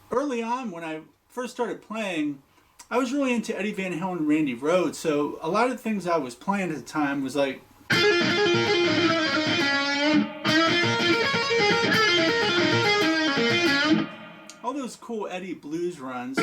Early on, when I first started playing, I was really into Eddie Van Halen and Randy Rhoads, so a lot of the things I was playing at the time was like all those cool Eddie blues runs.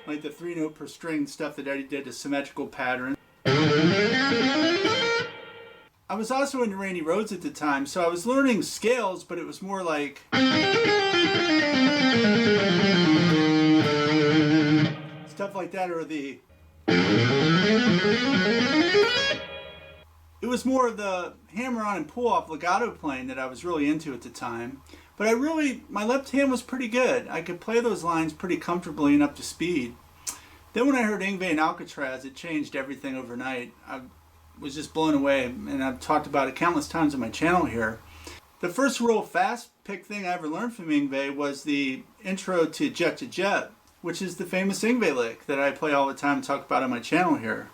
Like the 3-note per string stuff that Eddie did, the symmetrical pattern. I was also into Randy Rhoads at the time, so I was learning scales, but it was more like stuff like that, or the it was more of the hammer-on and pull-off legato playing that I was really into at the time. But my left hand was pretty good. I could play those lines pretty comfortably and up to speed. Then when I heard Yngwie and Alcatraz, it changed everything overnight. I was just blown away, and I've talked about it countless times on my channel here. The first real fast pick thing I ever learned from Yngwie was the intro to Jet to Jet, which is the famous Yngwie lick that I play all the time and talk about on my channel here.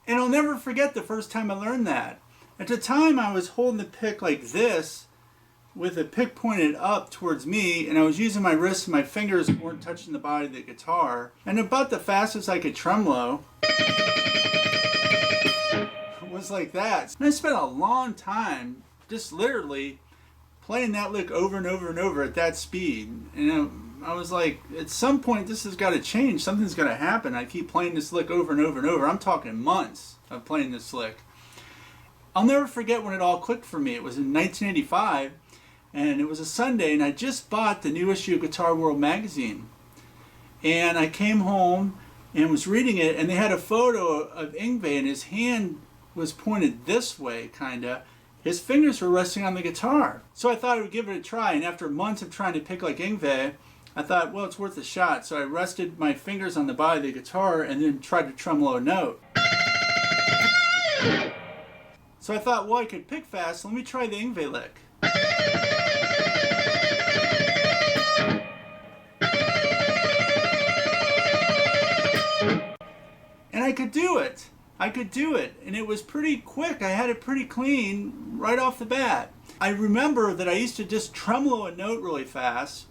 And I'll never forget the first time I learned that. At the time I was holding the pick like this, with the pick pointed up towards me, and I was using my wrists and my fingers weren't touching the body of the guitar. And about the fastest I could tremolo was like that. And I spent a long time just literally playing that lick over and over and over at that speed. And I was like, at some point this has got to change. Something's got to happen. I keep playing this lick over and over and over. I'm talking months of playing this lick. I'll never forget when it all clicked for me. It was in 1985. And it was a Sunday, and I just bought the new issue of Guitar World magazine. And I came home and was reading it, and they had a photo of Yngwie, and his hand was pointed this way, kinda. His fingers were resting on the guitar. So I thought I would give it a try, and after months of trying to pick like Yngwie, I thought, well, it's worth a shot. So I rested my fingers on the body of the guitar and then tried to tremolo a note. So I thought, well, I could pick fast, let me try the Yngwie lick. And I could do it. I could do it. And it was pretty quick. I had it pretty clean right off the bat. I remember that I used to just tremolo a note really fast,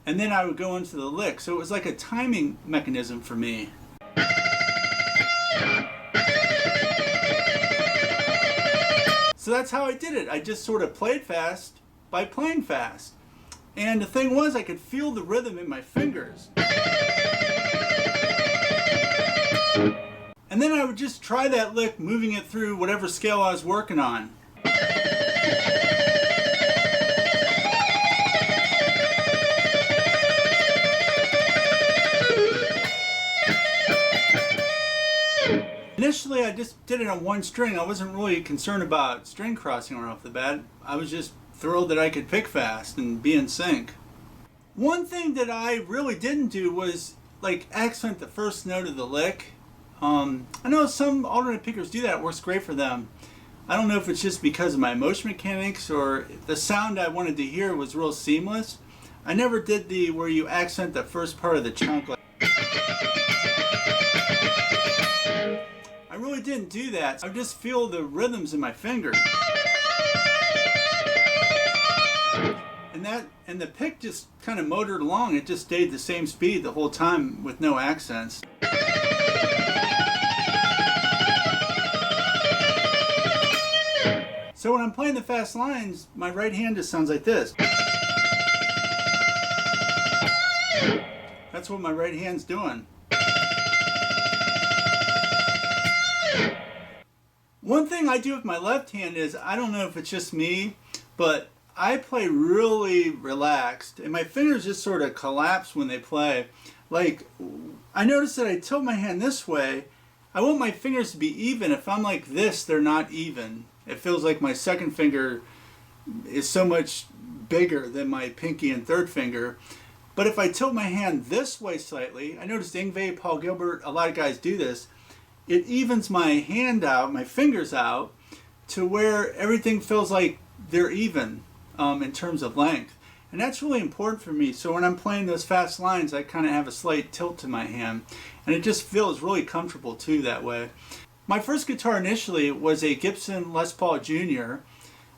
and then I would go into the lick. So it was like a timing mechanism for me. So that's how I did it. I just sort of played fast by playing fast. And the thing was, I could feel the rhythm in my fingers. And then I would just try that lick, moving it through whatever scale I was working on. Initially I just did it on one string. I wasn't really concerned about string crossing right off the bat. I was just thrilled that I could pick fast and be in sync. One thing that I really didn't do was like accent the first note of the lick. I know some alternate pickers do that. It works great for them. I don't know if it's just because of my motion mechanics or the sound I wanted to hear was real seamless. I never did the where you accent the first part of the chunk. I really didn't do that. I just feel the rhythms in my fingers. And the pick just kind of motored along. It just stayed the same speed the whole time with no accents. So when I'm playing the fast lines, my right hand just sounds like this. That's what my right hand's doing. One thing I do with my left hand is, I don't know if it's just me, but I play really relaxed and my fingers just sort of collapse when they play. Like, I notice that I tilt my hand this way I want my fingers to be even. If I'm like this, they're not even. It feels like my second finger is so much bigger than my pinky and third finger. But if I tilt my hand this way slightly, I noticed Yngwie, Paul Gilbert, a lot of guys do this, it evens my hand out, my fingers out, to where everything feels like they're even in terms of length. And that's really important for me. So when I'm playing those fast lines, I kind of have a slight tilt to my hand. And it just feels really comfortable too that way. My first guitar initially was a Gibson Les Paul Jr.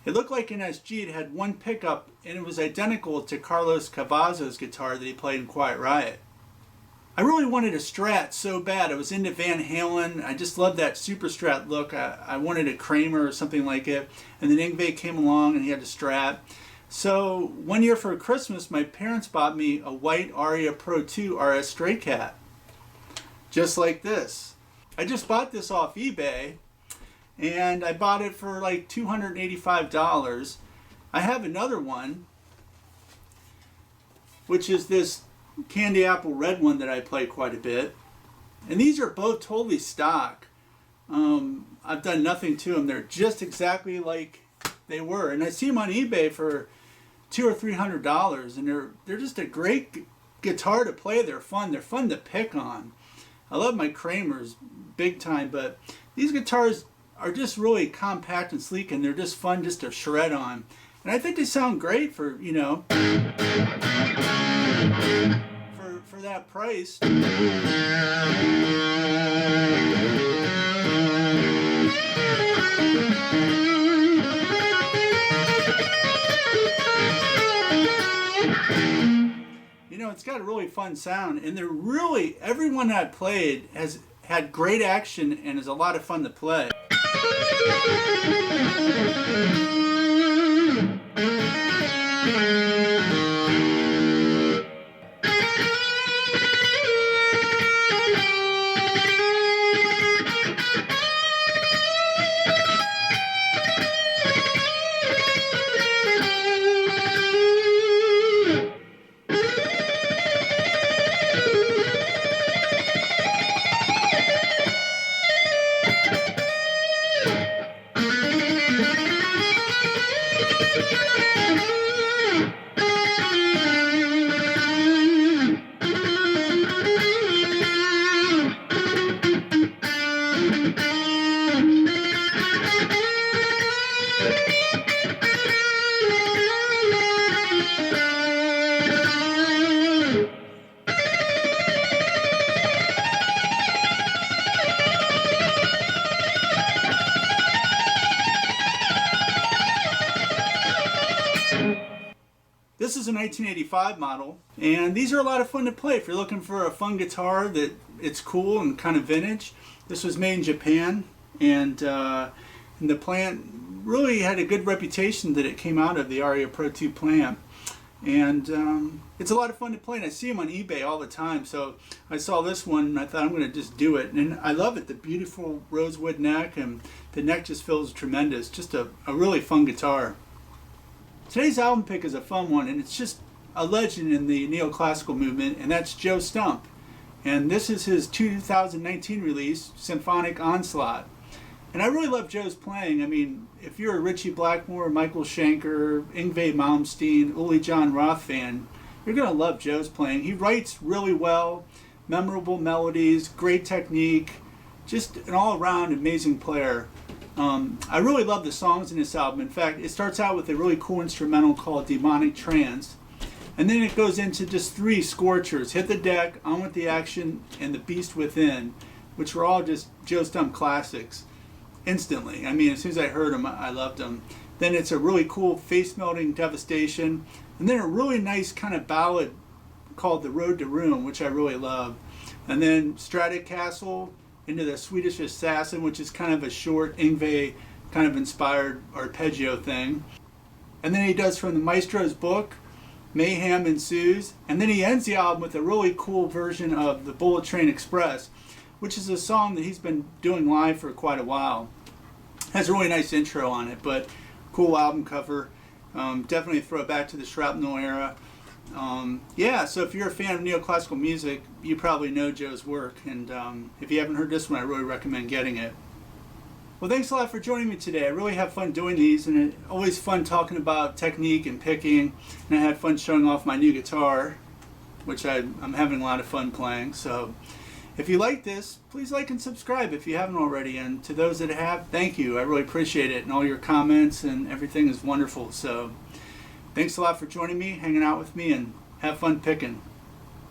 It looked like an SG. It had one pickup, and it was identical to Carlos Cavazzo's guitar that he played in Quiet Riot. I really wanted a Strat so bad. I was into Van Halen. I just loved that super Strat look. I wanted a Kramer or something like it. And then Yngwie came along and he had a Strat. So one year for Christmas, my parents bought me a white Aria Pro 2 RS Straycat. Just like this. I just bought this off eBay, and I bought it for like $285. I have another one, which is this candy apple red one that I play quite a bit. And these are both totally stock. I've done nothing to them. They're just exactly like they were. And I see them on eBay for $200 or $300, and they're just a great guitar to play. They're fun. They're fun to pick on. I love my Kramers big time, but these guitars are just really compact and sleek, and they're just fun just to shred on. And I think they sound great for, you know, for that price. You know, it's got a really fun sound, and they're really, everyone I played has had great action and is a lot of fun to play. This is a 1985 model, and these are a lot of fun to play if you're looking for a fun guitar that it's cool and kind of vintage. This was made in Japan, and the plant really had a good reputation that it came out of, the Aria Pro 2 plant. And it's a lot of fun to play, and I see them on eBay all the time. So I saw this one and I thought I'm going to just do it, and I love it. The beautiful rosewood neck, and the neck just feels tremendous. Just a really fun guitar. Today's album pick is a fun one, and it's just a legend in the neoclassical movement, and that's Joe Stump. And this is his 2019 release, Symphonic Onslaught. And I really love Joe's playing. I mean, if you're a Ritchie Blackmore, Michael Schenker, Yngwie Malmsteen, Uli John Roth fan, you're going to love Joe's playing. He writes really well, memorable melodies, great technique, just an all-around amazing player. I really love the songs in this album. In fact, it starts out with a really cool instrumental called Demonic Trance. And then it goes into just 3 scorchers, Hit the Deck, On with the Action, and The Beast Within, which were all just Joe Stump classics instantly. I mean, as soon as I heard them, I loved them. Then it's a really cool face-melting Devastation, and then a really nice kind of ballad called The Road to Room, which I really love. And then Stratocaster into the Swedish Assassin, which is kind of a short Yngwie kind of inspired arpeggio thing. And then he does From the Maestro's Book, Mayhem Ensues, and then he ends the album with a really cool version of The Bullet Train Express, which is a song that he's been doing live for quite a while. Has a really nice intro on it, but cool album cover. Definitely throw it back to the Shrapnel era. Yeah, so if you're a fan of neoclassical music, you probably know Joe's work, and if you haven't heard this one, I really recommend getting it. Well, thanks a lot for joining me today. I really have fun doing these, and it's always fun talking about technique and picking, and I had fun showing off my new guitar, which I'm having a lot of fun playing. So if you like this, please like and subscribe if you haven't already, and to those that have, thank you. I really appreciate it, and all your comments and everything is wonderful. So thanks a lot for joining me, hanging out with me, and have fun picking.